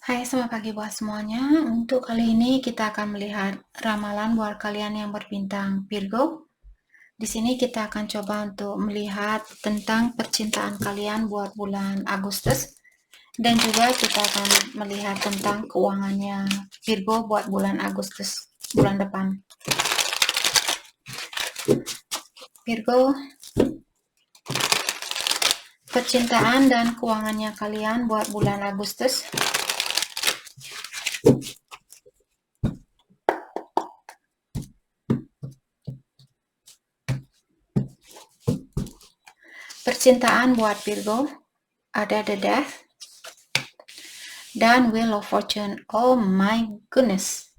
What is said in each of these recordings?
Hai, selamat pagi buat semuanya. Untuk kali ini kita akan melihat ramalan buat kalian yang berbintang Virgo. Di sini kita akan coba untuk melihat tentang percintaan kalian buat bulan Agustus dan juga kita akan melihat tentang keuangannya Virgo buat bulan Agustus bulan depan. Virgo, percintaan dan keuangannya kalian buat bulan Agustus. Percintaan buat Virgo ada The Death dan Wheel of Fortune. Oh my goodness.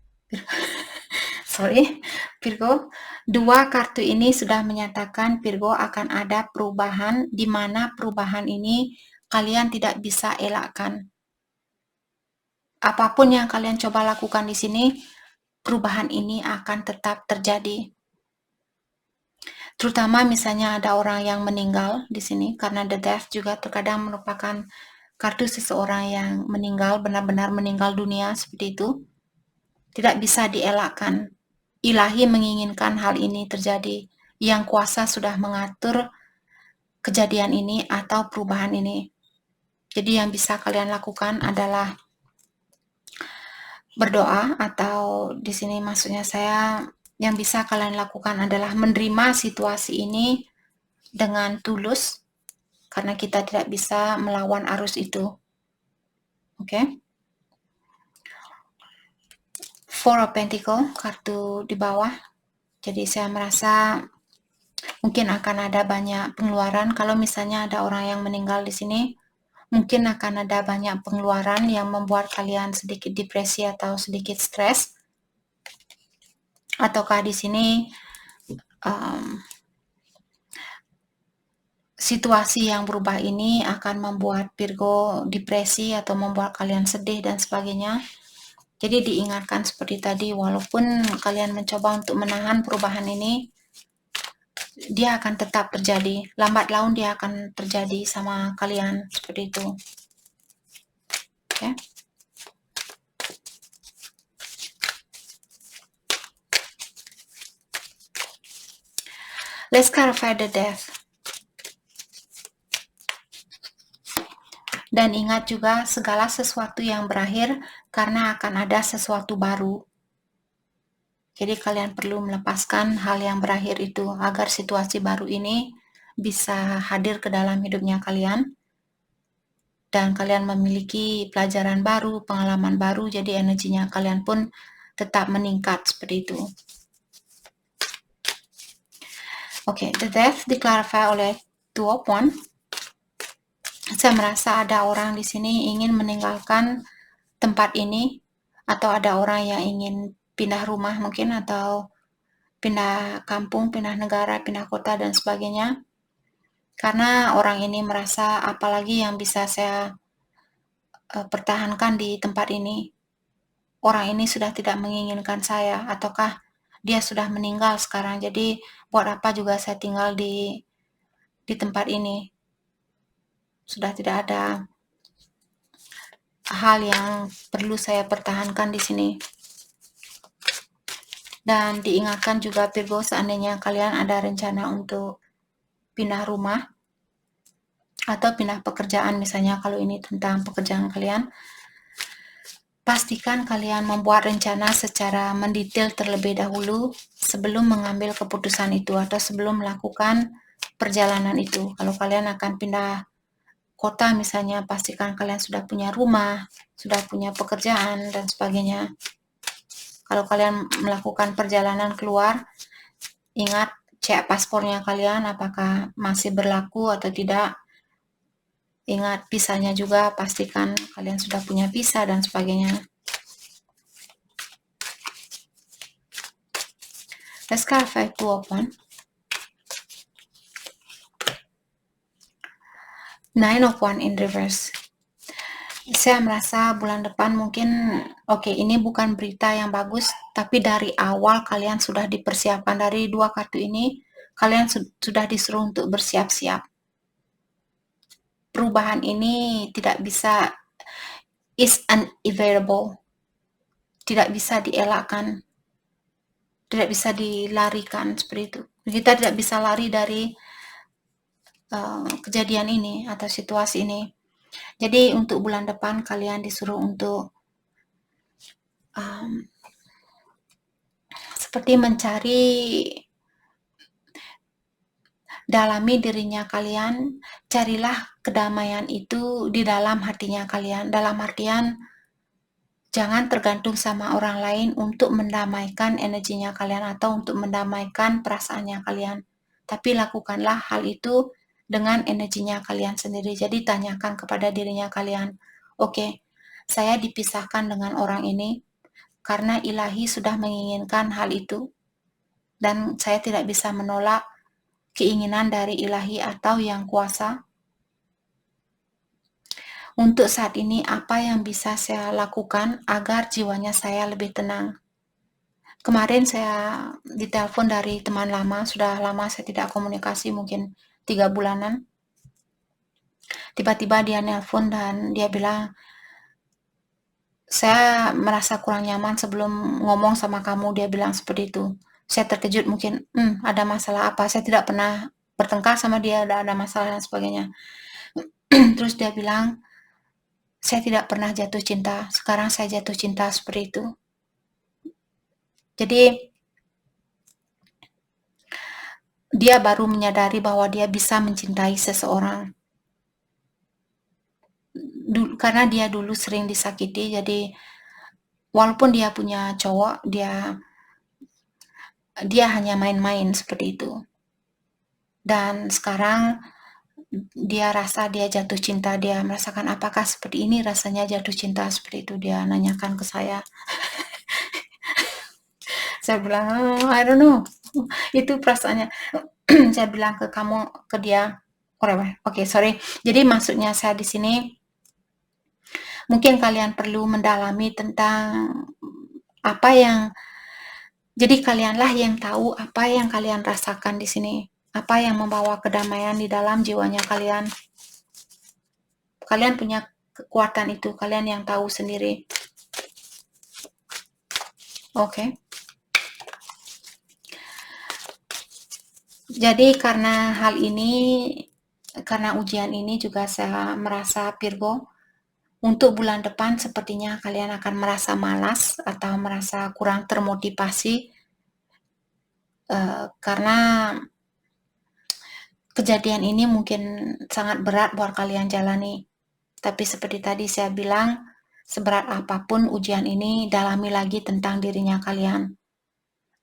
Sorry, Virgo. Dua kartu ini sudah menyatakan Virgo akan ada perubahan di mana perubahan ini kalian tidak bisa elakkan. Apapun yang kalian coba lakukan di sini, perubahan ini akan tetap terjadi. Terutama misalnya ada orang yang meninggal di sini, karena The Death juga terkadang merupakan kartu seseorang yang meninggal, benar-benar meninggal dunia seperti itu. Tidak bisa dielakkan. Ilahi menginginkan hal ini terjadi. Yang kuasa sudah mengatur kejadian ini atau perubahan ini. Jadi yang bisa kalian lakukan adalah berdoa, atau di sini maksudnya saya yang bisa kalian lakukan adalah menerima situasi ini dengan tulus, karena kita tidak bisa melawan arus itu. Oke? Four of Pentacle, kartu di bawah. Jadi saya merasa mungkin akan ada banyak pengeluaran. Kalau misalnya ada orang yang meninggal di sini, mungkin akan ada banyak pengeluaran yang membuat kalian sedikit depresi atau sedikit stres. Ataukah di sini situasi yang berubah ini akan membuat Virgo depresi atau membuat kalian sedih dan sebagainya. Jadi diingatkan seperti tadi, walaupun kalian mencoba untuk menahan perubahan ini, dia akan tetap terjadi. Lambat laun dia akan terjadi sama kalian seperti itu. Oke. Let's clarify the death. Dan ingat juga segala sesuatu yang berakhir karena akan ada sesuatu baru. Jadi kalian perlu melepaskan hal yang berakhir itu agar situasi baru ini bisa hadir ke dalam hidupnya kalian. Dan kalian memiliki pelajaran baru, pengalaman baru, jadi energinya kalian pun tetap meningkat seperti itu. Oke, the death diklarify oleh Two of Wands. Saya merasa ada orang di sini ingin meninggalkan tempat ini, atau ada orang yang ingin pindah rumah mungkin, atau pindah kampung, pindah negara, pindah kota, dan sebagainya. Karena orang ini merasa apalagi yang bisa saya pertahankan di tempat ini. Orang ini sudah tidak menginginkan saya, ataukah dia sudah meninggal sekarang, jadi buat apa juga saya tinggal di tempat ini. Sudah tidak ada hal yang perlu saya pertahankan di sini. Dan diingatkan juga Virgo, seandainya kalian ada rencana untuk pindah rumah atau pindah pekerjaan, misalnya kalau ini tentang pekerjaan kalian, pastikan kalian membuat rencana secara mendetail terlebih dahulu sebelum mengambil keputusan itu atau sebelum melakukan perjalanan itu. Kalau kalian akan pindah kota misalnya, pastikan kalian sudah punya rumah, sudah punya pekerjaan, dan sebagainya. Kalau kalian melakukan perjalanan keluar, ingat cek paspornya kalian apakah masih berlaku atau tidak. Ingat visanya juga, pastikan kalian sudah punya visa dan sebagainya. Let's clarify Two of Wands. Nine of Wands in reverse. Saya merasa bulan depan mungkin, ini bukan berita yang bagus, tapi dari awal kalian sudah dipersiapkan. Dari dua kartu ini, kalian sudah disuruh untuk bersiap-siap. Perubahan ini tidak bisa, is unavoidable, tidak bisa dielakkan, tidak bisa dilarikan seperti itu. Kita tidak bisa lari dari kejadian ini atau situasi ini. Jadi untuk bulan depan kalian disuruh untuk seperti mencari, dalami dirinya kalian, carilah kedamaian itu di dalam hatinya kalian. Dalam artian, jangan tergantung sama orang lain untuk mendamaikan energinya kalian atau untuk mendamaikan perasaannya kalian. Tapi lakukanlah hal itu dengan energinya kalian sendiri. Jadi tanyakan kepada dirinya kalian, oke, saya dipisahkan dengan orang ini karena ilahi sudah menginginkan hal itu dan saya tidak bisa menolak keinginan dari ilahi atau yang kuasa. Untuk saat ini, apa yang bisa saya lakukan agar jiwanya saya lebih tenang? Kemarin saya ditelepon dari teman lama, sudah lama saya tidak komunikasi, mungkin 3 bulanan. Tiba-tiba dia nelpon dan dia bilang, saya merasa kurang nyaman sebelum ngomong sama kamu, dia bilang seperti itu. Saya terkejut mungkin, ada masalah apa? Saya tidak pernah bertengkar sama dia, ada masalah dan sebagainya. Terus dia bilang, saya tidak pernah jatuh cinta, sekarang saya jatuh cinta seperti itu. Jadi, dia baru menyadari bahwa dia bisa mencintai seseorang. Karena dia dulu sering disakiti, jadi walaupun dia punya cowok, dia hanya main-main seperti itu. Dan sekarang dia rasa dia jatuh cinta, dia merasakan apakah seperti ini rasanya jatuh cinta seperti itu, dia nanyakan ke saya. Saya bilang, I don't know, itu perasaannya. Saya bilang ke dia, oke, sorry. Jadi maksudnya saya di sini, mungkin kalian perlu mendalami tentang apa yang, jadi kalianlah yang tahu apa yang kalian rasakan di sini, apa yang membawa kedamaian di dalam jiwanya kalian. Kalian punya kekuatan itu, kalian yang tahu sendiri. Oke. Jadi karena hal ini, karena ujian ini juga saya merasa Virgo, untuk bulan depan sepertinya kalian akan merasa malas atau merasa kurang termotivasi karena kejadian ini mungkin sangat berat buat kalian jalani. Tapi seperti tadi saya bilang, seberat apapun ujian ini, dalami lagi tentang dirinya kalian.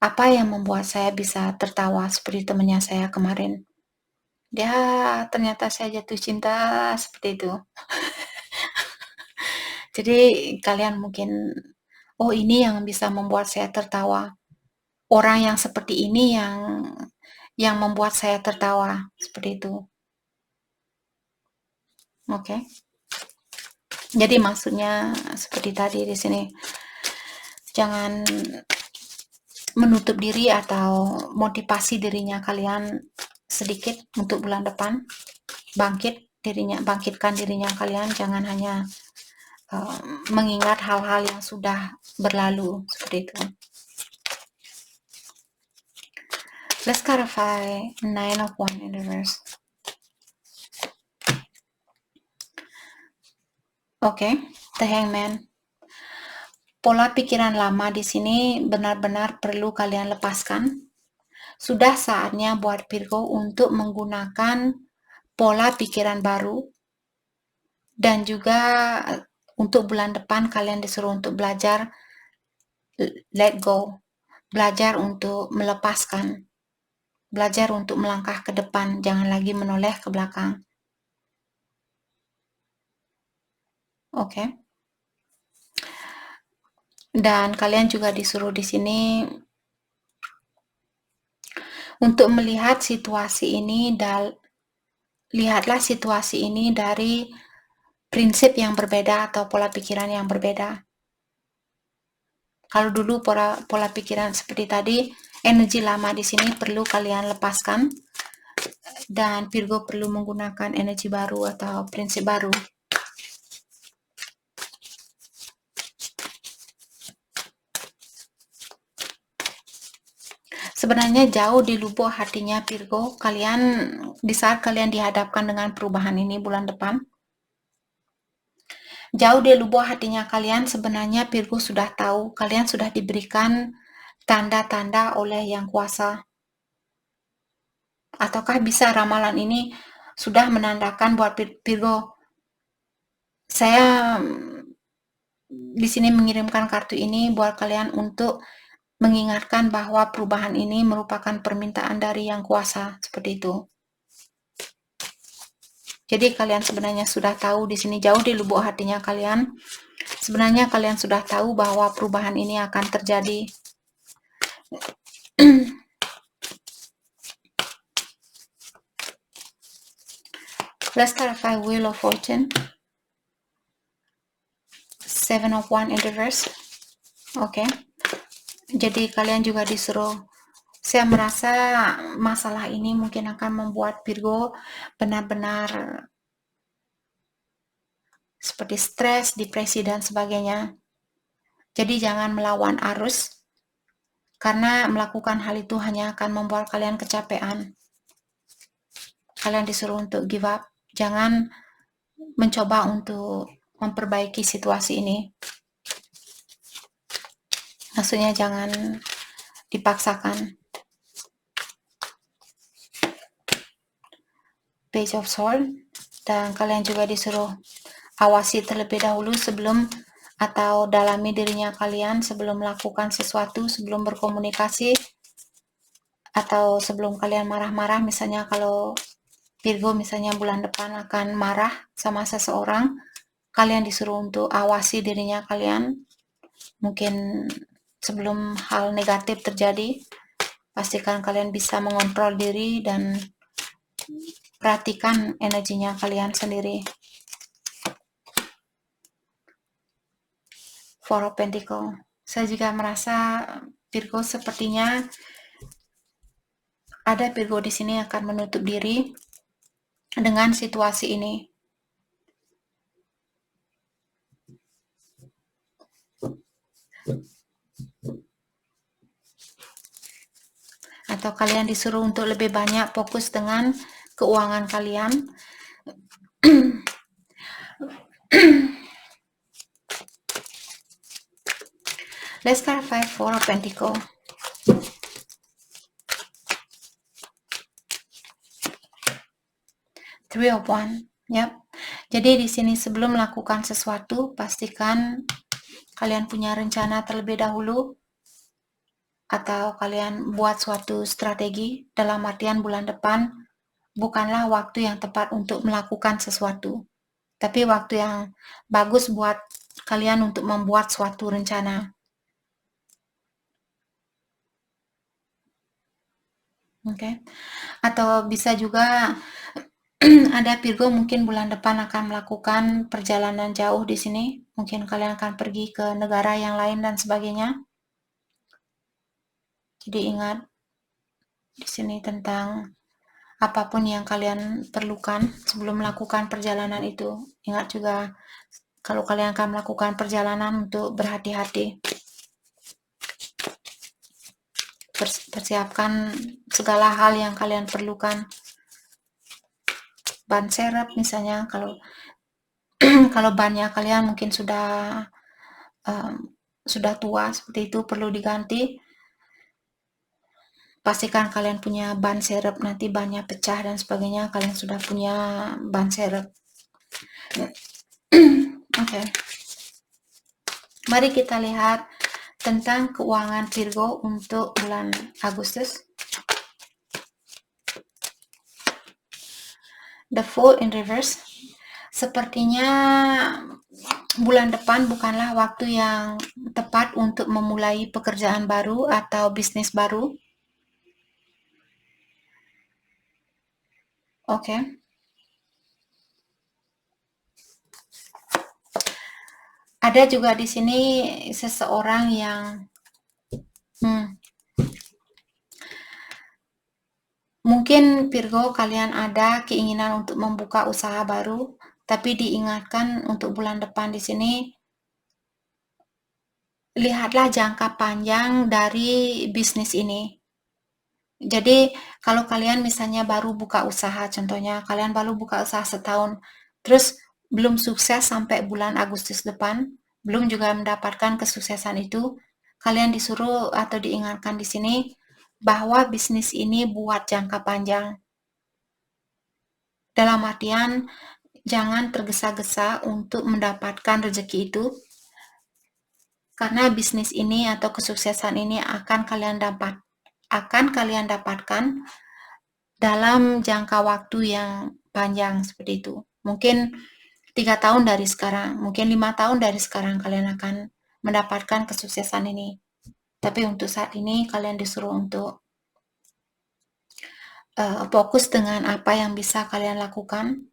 Apa yang membuat saya bisa tertawa seperti temannya saya kemarin? Dia ternyata saya jatuh cinta seperti itu. Jadi kalian mungkin, oh ini yang bisa membuat saya tertawa. Orang yang seperti ini yang membuat saya tertawa seperti itu. Oke. Jadi maksudnya seperti tadi di sini, jangan menutup diri atau motivasi dirinya kalian sedikit untuk bulan depan. Bangkitkan dirinya kalian, jangan hanya mengingat hal-hal yang sudah berlalu seperti itu. Let's clarify 9 of Wands in reverse. Oke, The Hangman. Pola pikiran lama di sini benar-benar perlu kalian lepaskan. Sudah saatnya buat Virgo untuk menggunakan pola pikiran baru. Dan juga untuk bulan depan kalian disuruh untuk belajar let go. Belajar untuk melepaskan. Belajar untuk melangkah ke depan, jangan lagi menoleh ke belakang. Oke. Dan kalian juga disuruh di sini untuk melihat situasi ini, lihatlah situasi ini dari prinsip yang berbeda atau pola pikiran yang berbeda. Kalau dulu pola pikiran seperti tadi, energi lama di sini perlu kalian lepaskan, dan Virgo perlu menggunakan energi baru atau prinsip baru. Sebenarnya jauh di lubuk hatinya Virgo, di saat kalian dihadapkan dengan perubahan ini bulan depan, jauh di lubuk hatinya kalian sebenarnya Virgo sudah tahu, kalian sudah diberikan tanda-tanda oleh Yang Kuasa. Ataukah bisa ramalan ini sudah menandakan buat Virgo, saya di sini mengirimkan kartu ini buat kalian untuk mengingatkan bahwa perubahan ini merupakan permintaan dari Yang Kuasa, seperti itu. Jadi kalian sebenarnya sudah tahu di sini jauh di lubuk hatinya kalian. Sebenarnya kalian sudah tahu bahwa perubahan ini akan terjadi. Let's clarify Wheel of Fortune. Seven of Wands in reverse. Oke. Jadi kalian juga disuruh. Saya merasa masalah ini mungkin akan membuat Virgo benar-benar seperti stres, depresi, dan sebagainya. Jadi jangan melawan arus, karena melakukan hal itu hanya akan membuat kalian kecapean. Kalian disuruh untuk give up. Jangan mencoba untuk memperbaiki situasi ini. Maksudnya jangan dipaksakan. Page of Swords. Dan kalian juga disuruh awasi terlebih dahulu sebelum atau dalami dirinya kalian sebelum melakukan sesuatu, sebelum berkomunikasi, atau sebelum kalian marah-marah. Misalnya kalau Virgo misalnya bulan depan akan marah sama seseorang, kalian disuruh untuk awasi dirinya kalian. Mungkin sebelum hal negatif terjadi, pastikan kalian bisa mengontrol diri dan perhatikan energinya kalian sendiri. Four of Pentacles. Saya juga merasa Virgo sepertinya ada Virgo di sini akan menutup diri dengan situasi ini. Atau kalian disuruh untuk lebih banyak fokus dengan keuangan kalian. Let's clarify Four of Pentacles. Three of Wands. Yap. Jadi di sini sebelum melakukan sesuatu, pastikan kalian punya rencana terlebih dahulu, atau kalian buat suatu strategi. Dalam artian bulan depan bukanlah waktu yang tepat untuk melakukan sesuatu, tapi waktu yang bagus buat kalian untuk membuat suatu rencana. Oke. Atau bisa juga ada Virgo mungkin bulan depan akan melakukan perjalanan jauh di sini. Mungkin kalian akan pergi ke negara yang lain dan sebagainya. Jadi ingat di sini tentang apapun yang kalian perlukan sebelum melakukan perjalanan itu. Ingat juga kalau kalian akan melakukan perjalanan untuk berhati-hati. Persiapkan segala hal yang kalian perlukan. Ban serep misalnya, kalau kalau bannya kalian mungkin sudah tua seperti itu, perlu diganti. Pastikan kalian punya ban serep, nanti bannya pecah dan sebagainya, kalian sudah punya ban serep. Oke. Mari kita lihat tentang keuangan Virgo untuk bulan Agustus. The Fool in reverse. Sepertinya bulan depan bukanlah waktu yang tepat untuk memulai pekerjaan baru atau bisnis baru. Oke. Ada juga di sini seseorang yang mungkin Virgo kalian ada keinginan untuk membuka usaha baru, tapi diingatkan untuk bulan depan di sini lihatlah jangka panjang dari bisnis ini. Jadi kalau kalian misalnya baru buka usaha, contohnya kalian baru buka usaha setahun, terus belum sukses sampai bulan Agustus depan, belum juga mendapatkan kesuksesan itu, kalian disuruh atau diingatkan di sini bahwa bisnis ini buat jangka panjang. Dalam artian, jangan tergesa-gesa untuk mendapatkan rezeki itu, karena bisnis ini atau kesuksesan ini akan kalian dapatkan dalam jangka waktu yang panjang seperti itu. Mungkin 3 tahun dari sekarang, mungkin 5 tahun dari sekarang kalian akan mendapatkan kesuksesan ini. Tapi untuk saat ini kalian disuruh untuk fokus dengan apa yang bisa kalian lakukan,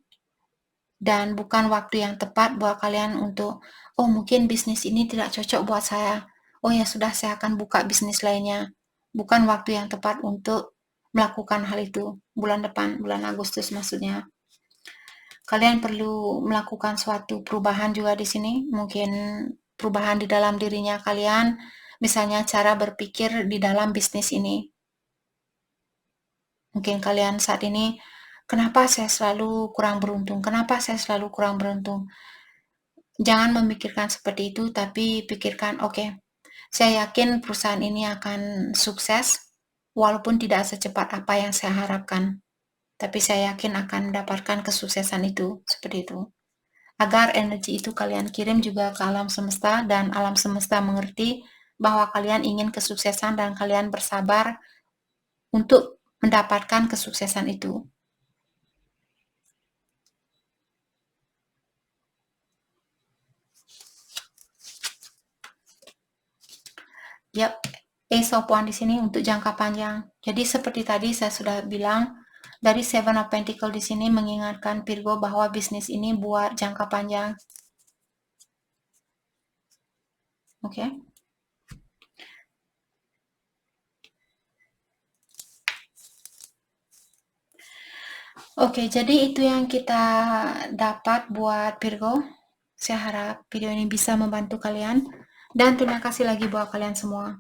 dan bukan waktu yang tepat buat kalian untuk, oh mungkin bisnis ini tidak cocok buat saya, oh ya sudah saya akan buka bisnis lainnya. Bukan waktu yang tepat untuk melakukan hal itu. Bulan depan, bulan Agustus maksudnya. Kalian perlu melakukan suatu perubahan juga di sini, mungkin perubahan di dalam dirinya kalian, misalnya cara berpikir di dalam bisnis ini. Mungkin kalian saat ini, kenapa saya selalu kurang beruntung? Kenapa saya selalu kurang beruntung? Jangan memikirkan seperti itu, tapi pikirkan, oke, saya yakin perusahaan ini akan sukses, walaupun tidak secepat apa yang saya harapkan. Tapi saya yakin akan mendapatkan kesuksesan itu, seperti itu. Agar energi itu kalian kirim juga ke alam semesta, dan alam semesta mengerti bahwa kalian ingin kesuksesan dan kalian bersabar untuk mendapatkan kesuksesan itu. Yap, Ace of Wands di sini untuk jangka panjang. Jadi seperti tadi saya sudah bilang, dari Seven of Pentacles di sini mengingatkan Virgo bahwa bisnis ini buat jangka panjang. Oke. Oke, jadi itu yang kita dapat buat Virgo. Saya harap video ini bisa membantu kalian. Dan terima kasih lagi buat kalian semua.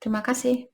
Terima kasih.